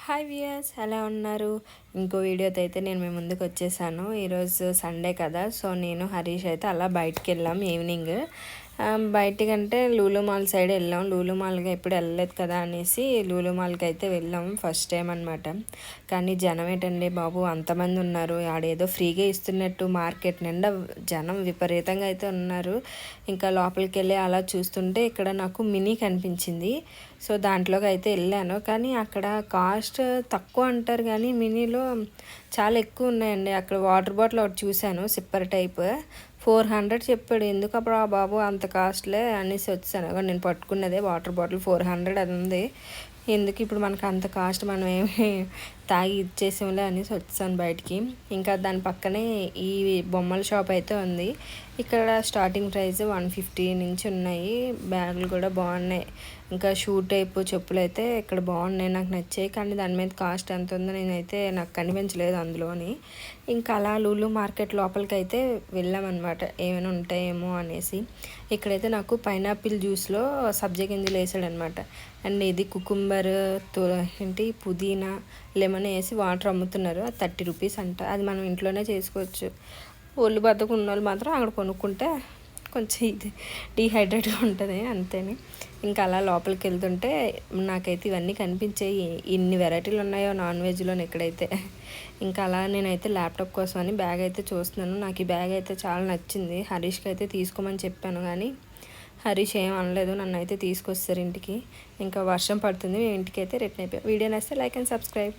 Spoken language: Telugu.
హాయ్ వ్యూయర్స్, ఎలా ఉన్నారు? ఇంకో వీడియోతో అయితే నేను మీ ముందుకు వచ్చేసాను. ఈరోజు సండే కదా, సో నేను హరీష్ అయితే అలా బయటికి వెళ్ళాం ఈవినింగ్. బయటికంటే లూలు మాల్ సైడ్ వెళ్ళాం. లూలు మాల్గా ఎప్పుడు వెళ్ళలేదు కదా అనేసి లూలు మాల్కి అయితే వెళ్ళాం ఫస్ట్ టైం అనమాట. కానీ జనం ఏంటండి బాబు, అంతమంది ఉన్నారు. ఆడేదో ఫ్రీగా ఇస్తున్నట్టు మార్కెట్ నిండా జనం విపరీతంగా అయితే ఉన్నారు. ఇంకా లోపలికి వెళ్ళి అలా చూస్తుంటే ఇక్కడ నాకు మినీ కనిపించింది. సో దాంట్లోకి అయితే వెళ్ళాను. కానీ అక్కడ కాస్ట్ తక్కువ అంటారు, కానీ మినీలో చాలా ఎక్కువ ఉన్నాయండి. అక్కడ వాటర్ బాటిల్ ఒకటి చూశాను, సిప్పర్ టైప్, 400 చెప్పాడు. ఎందుకు అప్పుడు ఆ బాబు అంత కాస్ట్లే అనేసి వచ్చాను. నేను పట్టుకున్నదే వాటర్ బాటిల్ 400 అది ఉంది. ఎందుకు ఇప్పుడు మనకు అంత కాస్ట్, మనం ఏమి తాగి ఇచ్చేసాంలే అనేసి వచ్చాను బయటికి. ఇంకా దాని పక్కనే ఈ బొమ్మల షాప్ అయితే ఉంది. ఇక్కడ స్టార్టింగ్ ప్రైస్ 150 నుంచి ఉన్నాయి. బ్యాగులు కూడా బాగున్నాయి. ఇంకా షూ టైప్ చెప్పులు అయితే ఇక్కడ బాగున్నాయి, నాకు నచ్చాయి. కానీ దాని మీద కాస్ట్ ఎంత ఉందో నేనైతే నాకు కనిపించలేదు అందులోని. ఇంకా అలా లూలు మార్కెట్ లోపలికి అయితే వెళ్ళామన్నమాట, ఏమైనా ఉంటాయేమో అనేసి. ఇక్కడైతే నాకు పైనాపిల్ జ్యూస్లో సబ్జా గింజలు వేసాడనమాట. అండ్ ఇది కుకుంబర్, ఏంటి పుదీనా, లెమన్ వేసి వాటర్ అమ్ముతున్నారు. అది 30 రూపీస్ అంట. అది మనం ఇంట్లోనే చేసుకోవచ్చు. ఒళ్ళు బద్దకు ఉన్న వాళ్ళు మాత్రం అక్కడ కొనుక్కుంటే కొంచెం ఇది డీహైడ్రేట్గా ఉంటుంది అంతేని. ఇంకా అలా లోపలికి వెళ్తుంటే నాకైతే ఇవన్నీ కనిపించాయి. ఇన్ని వెరైటీలు ఉన్నాయో నాన్ వెజ్లోని ఇక్కడైతే. ఇంకా అలా నేనైతే ల్యాప్టాప్ కోసం అని బ్యాగ్ అయితే చూస్తున్నాను. నాకు ఈ బ్యాగ్ అయితే చాలా నచ్చింది. హరీష్కి అయితే తీసుకోమని చెప్పాను, కానీ హరీష్ ఏం అనలేదు. నన్ను అయితే తీసుకొస్తారు ఇంటికి. ఇంకా వర్షం పడుతుంది, మేము ఇంటికి అయితే రిటర్న్ అయిపోయాం. వీడియో నచ్చితే లైక్ అండ్ సబ్స్క్రైబ్.